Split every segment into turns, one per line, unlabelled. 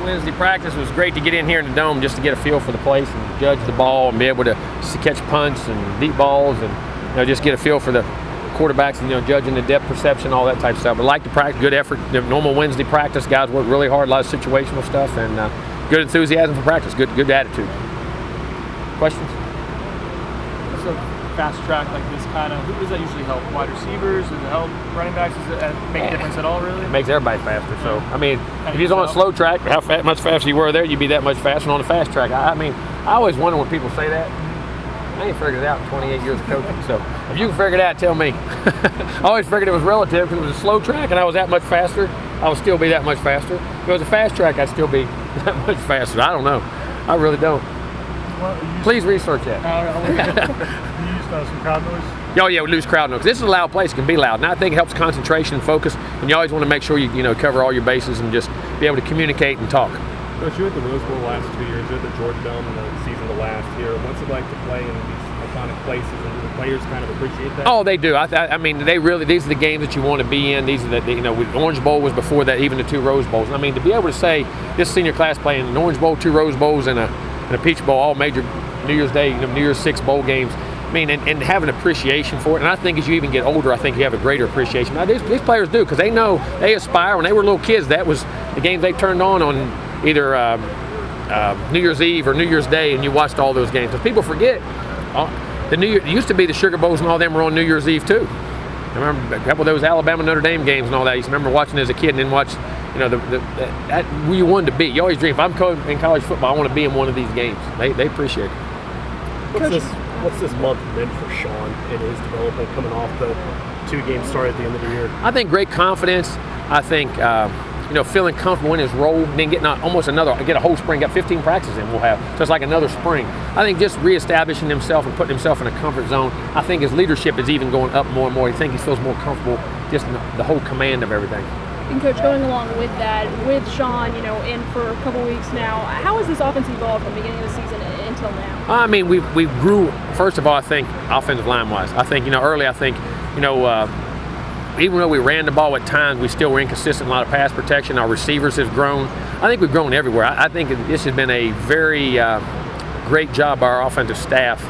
Wednesday practice. It was great to get in here in the dome just to get a feel for the place and judge the ball and be able to catch punts and deep balls and just get a feel for the quarterbacks and judging the depth perception, all that type of stuff. But like the practice, good effort. The normal Wednesday practice, guys work really hard, a lot of situational stuff, and good enthusiasm for practice. Good attitude. Questions?
So fast track like this who does that usually help? Wide receivers? Does it help running backs? Does it make a difference at all, really?
It makes everybody faster. So, if you're on a slow track, much faster you were there, you'd be that much faster. And on a fast track, I always wonder when people say that. I ain't figured it out in 28 years of coaching. So, if you can figure it out, tell me. I always figured it was relative because it was a slow track and I was that much faster. I would still be that much faster. If it was a fast track, I'd still be that much faster. I don't know. I really don't. Please research that.
You used some crowd noise?
Oh yeah, we lose crowd noise. This is a loud place. It can be loud, and I think it helps concentration and focus. And you always want to make sure you cover all your bases and just be able to communicate and talk.
Coach, you were at the Rose Bowl the last 2 years. You're at the Georgia Dome in the season the last year. What's it like to play in these iconic places, and do the players kind of appreciate that?
Oh, they do. They really. These are the games that you want to be in. These are the Orange Bowl was before that, even the 2 Rose Bowls. To be able to say this senior class playing an Orange Bowl, 2 Rose Bowls, and a Peach Bowl, all major New Year's Day, New Year's 6 bowl games. And have an appreciation for it. And I think as you even get older, I think you have a greater appreciation. Now, these players do, because they know, they aspire. When they were little kids, that was the games they turned on either New Year's Eve or New Year's Day, and you watched all those games. Because people forget, it used to be the Sugar Bowls and all them were on New Year's Eve too. I remember a couple of those Alabama Notre Dame games and all that. I used to remember watching as a kid and then watch, that where you wanted to be. You always dream, if I'm in college football, I want to be in one of these games. They appreciate it.
What's this month meant for Sean in his development, coming off the 2 games start at the end of the year?
I think great confidence. I think feeling comfortable in his role, and then getting almost get a whole spring. Got 15 practices in we'll have, so it's like another spring. I think just reestablishing himself and putting himself in a comfort zone. I think his leadership is even going up more and more. I think he feels more comfortable just in the whole command of everything.
And Coach, going along with that, with Sean, in for a couple weeks now, how has this offense evolved from the beginning of the season until now?
We grew. First of all, I think offensive line wise, I think early. I think even though we ran the ball at times, we still were inconsistent. A lot of pass protection. Our receivers have grown. I think we've grown everywhere. I think this has been a very great job by our offensive staff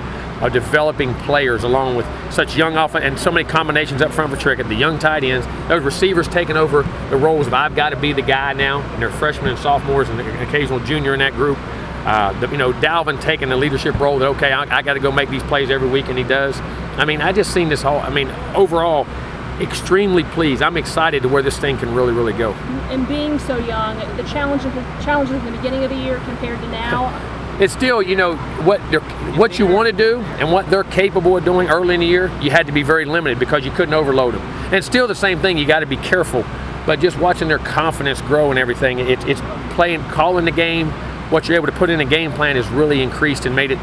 of developing players along with such young offense and so many combinations up front for Trickett, the young tight ends, those receivers taking over the roles of I've got to be the guy now, and they're freshmen and sophomores and an occasional junior in that group. Dalvin taking the leadership role that, okay, I got to go make these plays every week, and he does. I just seen this whole, overall, extremely pleased. I'm excited to where this thing can really, really go.
And being so young, the challenges in the beginning of the year compared to now,
it's still, what you want to do and what they're capable of doing early in the year, you had to be very limited because you couldn't overload them. And it's still the same thing, you got to be careful. But just watching their confidence grow and everything, it's calling the game, what you're able to put in a game plan has really increased and made it,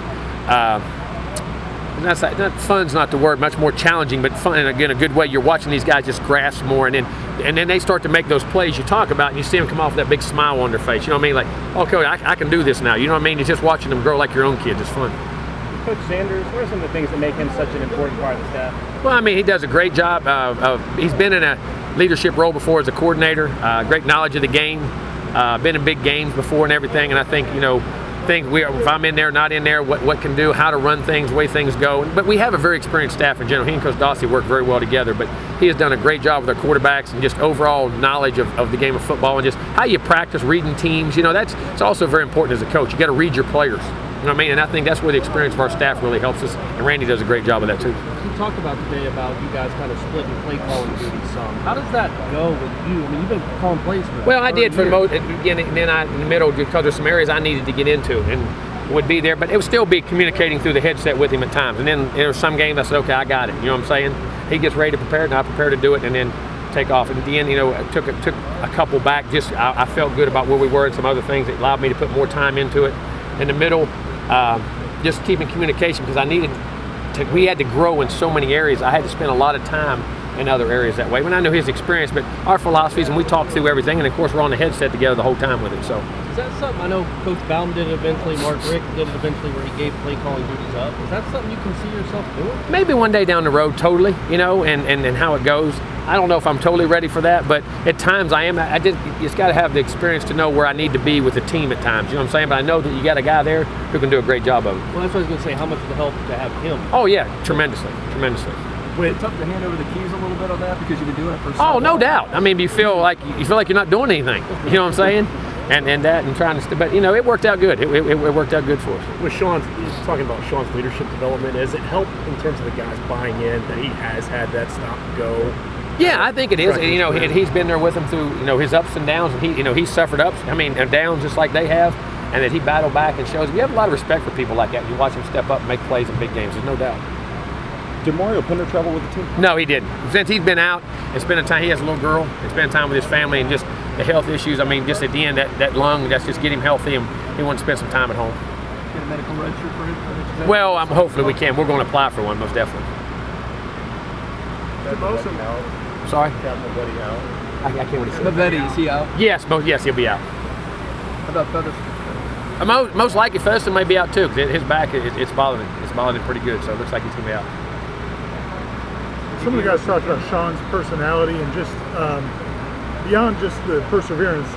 fun's not the word, much more challenging, but fun, and again, a good way. You're watching these guys just grasp more, and then they start to make those plays you talk about, and you see them come off with that big smile on their face. You know what I mean? Like, okay, I can do this now. You know what I mean? It's just watching them grow like your own kids. It's fun.
Coach Sanders, what are some of the things that make him such an important part of the staff?
Well, he does a great job. He's been in a leadership role before as a coordinator. Great knowledge of the game. Been in big games before and everything, and I think, if I'm in there, not in there, what can do, how to run things, the way things go. But we have a very experienced staff in general. He and Coach Dawsey work very well together, but he has done a great job with our quarterbacks and just overall knowledge of the game of football and just how you practice reading teams. It's also very important as a coach. You got to read your players. You know what I mean? And I think that's where the experience of our staff really helps us, and Randy does a great job of that too.
You talked about today about you guys kind of splitting play calling duties some. How does that go with you? You've been calling plays for
Well, I did for the most, and then in the middle, because there's some areas I needed to get into and would be there, but it would still be communicating through the headset with him at times. And then there were some games I said, okay, I got it. You know what I'm saying? He gets ready to prepare, and I prepare to do it, and then take off. And at the end, I took a couple back. I felt good about where we were and some other things that allowed me to put more time into it. In the middle, just keeping communication because we had to grow in so many areas. I had to spend a lot of time in other areas that way. When I know his experience, but our philosophies, and we talk through everything, and of course we're on the headset together the whole time with it. So
Is that something, I know Coach Bowden did it eventually, Mark Rick did it eventually, where he gave play calling duties up. Is that something you can see yourself doing?
maybe one day down the road, totally, and how it goes. I don't know if I'm totally ready for that, but at times I am. Just got to have the experience to know where I need to be with the team at times. You know what I'm saying? But I know that you got a guy there who can do a great job of it.
Well, that's what I was going to say. How much of the help to have him?
Oh yeah, tremendously.
It's tough to hand over the keys a little bit on that because you've been doing it for so
Oh,
long.
no doubt. I mean, you feel like you're not doing anything. You know what I'm saying? And trying to, but it worked out good. It worked out good for us.
With Sean's, talking about Sean's leadership development, has it helped in terms of the guys buying in that he has had that stop and go?
Yeah, I think it is. He's been there with them through his ups and downs, and he's suffered ups. And downs just like they have, and that he battled back and shows. We have a lot of respect for people like that. You watch him step up and make plays in big games. There's no doubt.
Did Mario Pinder travel with the team?
No, he didn't. Since he's been out and spending time, he has a little girl, and spending time with his family, and just the health issues. I mean, just at the end, that lung, that's just get him healthy, and he wants to spend some time at home.
Get a medical red shirt for him?
Well, hopefully we can. We're going to apply for one, most definitely. Sorry? I can't really say.
Mavetti, is he out?
Yes, he'll be out.
How about Feathers?
Most likely Featherston may be out too, because his back, it's bothering him. It's bothering him pretty good, so it looks like he's going to be out.
Some of the guys talked about Sean's personality and just beyond just the perseverance,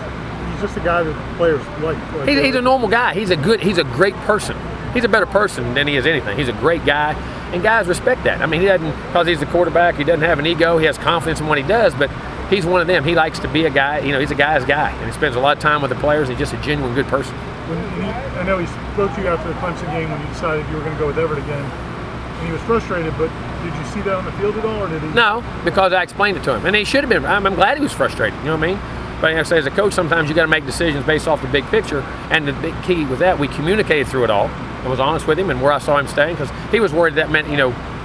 he's just a guy that players like.
He's a normal guy. He's a great person. He's a better person than he is anything. He's a great guy, and guys respect that. I mean, he doesn't, because he's the quarterback, he doesn't have an ego. He has confidence in what he does, but he's one of them. He likes to be a guy. He's a guy's guy, and he spends a lot of time with the players. He's just a genuine good person.
I know he spoke to you after the Clemson game when you decided you were going to go with Everett again, and he was frustrated, but did you see that on the field at all, or did he?
No, because I explained it to him, and he should have been. I'm glad he was frustrated. You know what I mean? But I say, as a coach, sometimes you got to make decisions based off the big picture, and the big key with that, we communicated through it all. I was honest with him and where I saw him staying, because he was worried that meant,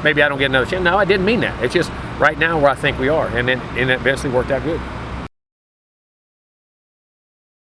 maybe I don't get another chance. No, I didn't mean that. It's just right now where I think we are, and it eventually worked out good.